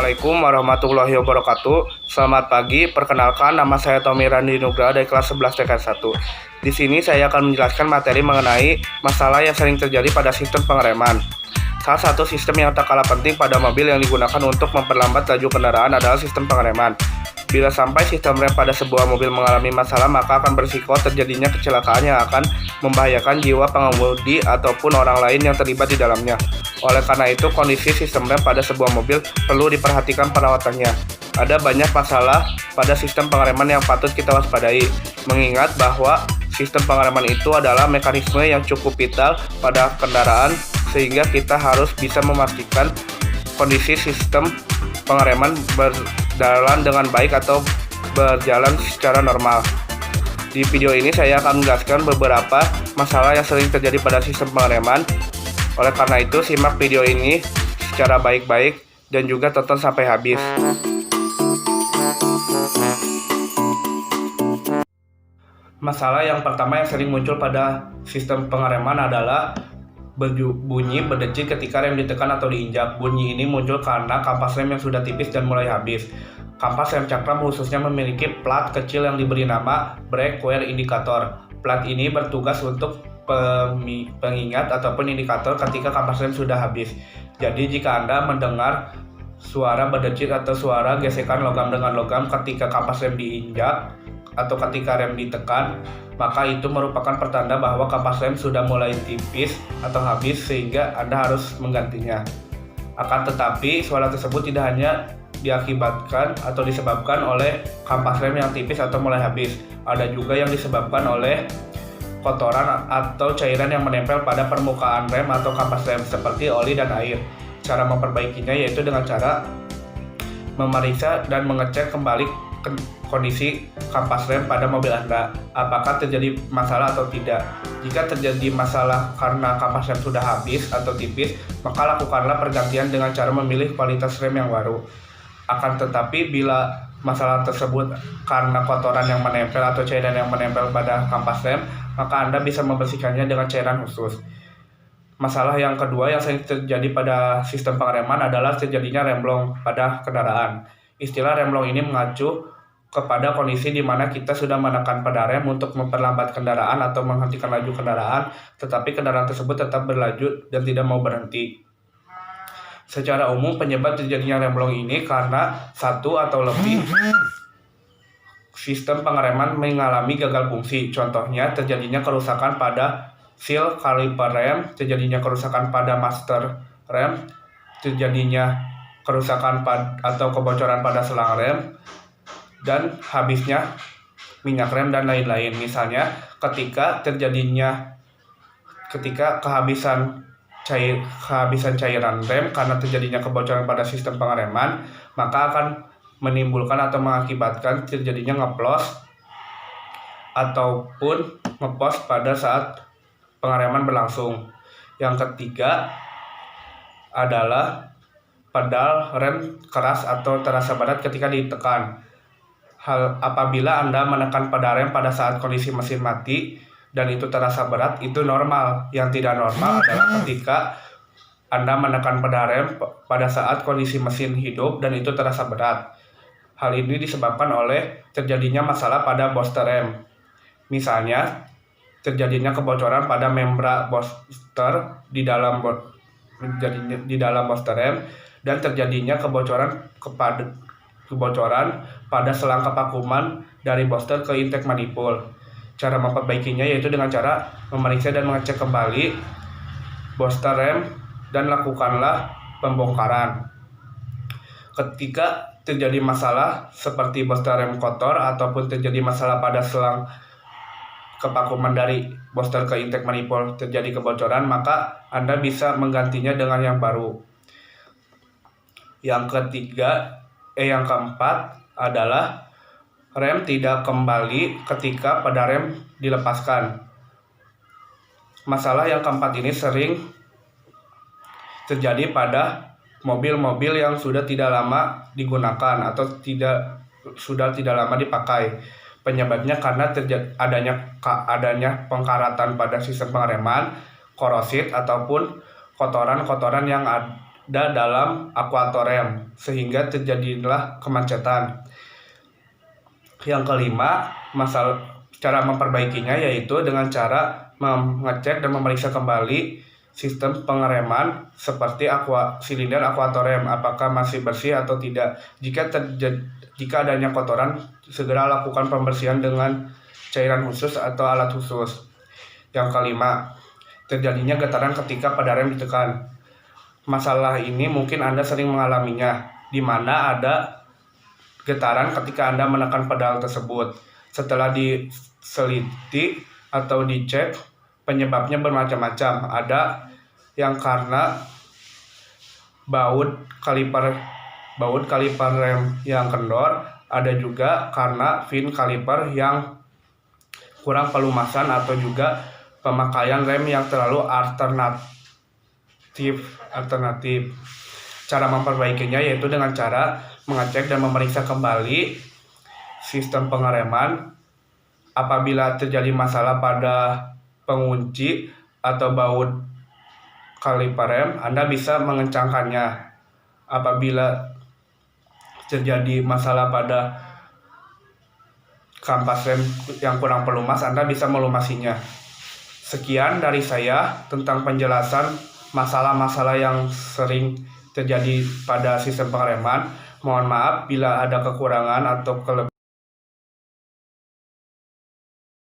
Assalamualaikum warahmatullahi wabarakatuh. Selamat pagi, perkenalkan nama saya Tommy Randi Nugraha dari kelas 11 TK 1. Di sini saya akan menjelaskan materi mengenai masalah yang sering terjadi pada sistem pengereman. Salah satu sistem yang tak kalah penting pada mobil yang digunakan untuk memperlambat laju kendaraan adalah sistem pengereman. Bila sampai sistem rem pada sebuah mobil mengalami masalah, maka akan berisiko terjadinya kecelakaan yang akan membahayakan jiwa pengemudi ataupun orang lain yang terlibat di dalamnya. Oleh karena itu, kondisi sistem rem pada sebuah mobil perlu diperhatikan perawatannya. Ada banyak masalah pada sistem pengereman yang patut kita waspadai, mengingat bahwa sistem pengereman itu adalah mekanisme yang cukup vital pada kendaraan, sehingga kita harus bisa memastikan kondisi sistem pengereman berjalan dengan baik atau berjalan secara normal. Di video ini saya akan menjelaskan beberapa masalah yang sering terjadi pada sistem pengereman. Oleh karena itu, simak video ini secara baik-baik dan juga tonton sampai habis. Masalah yang pertama yang sering muncul pada sistem pengereman adalah bunyi berdecit ketika rem ditekan atau diinjak. Bunyi ini muncul karena kampas rem yang sudah tipis dan mulai habis. Kampas rem cakram khususnya memiliki plat kecil yang diberi nama brake wear indicator. Plat ini bertugas untuk pengingat ataupun indikator ketika kampas rem sudah habis. Jadi jika Anda mendengar suara berdecit atau suara gesekan logam dengan logam ketika kampas rem diinjak atau ketika rem ditekan, maka itu merupakan pertanda bahwa kampas rem sudah mulai tipis atau habis sehingga Anda harus menggantinya. Akan tetapi suara tersebut tidak hanya diakibatkan atau disebabkan oleh kampas rem yang tipis atau mulai habis. Ada juga yang disebabkan oleh kotoran atau cairan yang menempel pada permukaan rem atau kampas rem seperti oli dan air. Cara memperbaikinya yaitu dengan cara memeriksa dan mengecek kembali kondisi kampas rem pada mobil Anda, apakah terjadi masalah atau tidak. Jika terjadi masalah karena kampas rem sudah habis atau tipis, maka lakukanlah pergantian dengan cara memilih kualitas rem yang baru. Akan tetapi bila masalah tersebut karena kotoran yang menempel atau cairan yang menempel pada kampas rem, maka Anda bisa membersihkannya dengan cairan khusus. Masalah yang kedua yang sering terjadi pada sistem pengereman adalah terjadinya remblong pada kendaraan. Istilah remblong ini mengacu kepada kondisi di mana kita sudah menekan pada rem untuk memperlambat kendaraan atau menghentikan laju kendaraan, tetapi kendaraan tersebut tetap berlaju dan tidak mau berhenti. Secara umum, penyebab terjadinya remblong ini karena satu atau lebih sistem pengereman mengalami gagal fungsi. Contohnya, terjadinya kerusakan pada seal kaliper rem, terjadinya kerusakan pada master rem, terjadinya kerusakan atau kebocoran pada selang rem, dan habisnya minyak rem dan lain-lain. Misalnya ketika kehabisan cairan rem karena terjadinya kebocoran pada sistem pengereman, maka akan menimbulkan atau mengakibatkan terjadinya ngeplos ataupun ngepos pada saat pengereman berlangsung. Yang ketiga adalah pedal rem keras atau terasa berat ketika ditekan. Apabila Anda menekan pedal rem pada saat kondisi mesin mati dan itu terasa berat, itu normal. Yang tidak normal adalah ketika Anda menekan pedal rem pada saat kondisi mesin hidup dan itu terasa berat. Hal ini disebabkan oleh terjadinya masalah pada booster rem. Misalnya, terjadinya kebocoran pada membran booster di dalam booster rem dan terjadinya kebocoran pada selang kevakuman dari booster ke intake manifold. Cara memperbaikinya yaitu dengan cara memeriksa dan mengecek kembali booster rem dan lakukanlah pembongkaran. Ketika terjadi masalah seperti booster rem kotor ataupun terjadi masalah pada selang kevakuman dari booster ke intake manifold terjadi kebocoran, maka Anda bisa menggantinya dengan yang baru. Yang keempat adalah rem tidak kembali ketika pedal rem dilepaskan. Masalah yang keempat ini sering terjadi pada mobil-mobil yang sudah tidak lama digunakan atau sudah tidak lama dipakai. Penyebabnya karena adanya pengkaratan pada sistem pengereman, korosit ataupun kotoran-kotoran yang ada dalam akuator rem. sehingga terjadilah kemacetan. Yang kelima, cara memperbaikinya yaitu dengan cara mengecek dan memeriksa kembali sistem pengereman seperti silinder aquatorem apakah masih bersih atau tidak. Jika adanya kotoran, segera lakukan pembersihan dengan cairan khusus atau alat khusus. Yang kelima, terjadinya getaran ketika pada rem ditekan. Masalah ini mungkin Anda sering mengalaminya, di mana ada getaran ketika Anda menekan pedal tersebut. Setelah diseliti atau dicek, penyebabnya bermacam-macam. Ada yang karena baut kaliper rem yang kendor, ada juga karena fin kaliper yang kurang pelumasan atau juga pemakaian rem yang terlalu alternatif. Cara memperbaikinya yaitu dengan cara mengecek dan memeriksa kembali sistem pengereman. Apabila terjadi masalah pada pengunci atau baut kaliper rem, Anda bisa mengencangkannya. Apabila terjadi masalah pada kampas rem yang kurang pelumas, Anda bisa melumasinya. Sekian dari saya tentang penjelasan masalah-masalah yang sering terjadi pada sistem pengereman. Mohon maaf bila ada kekurangan atau kelebihan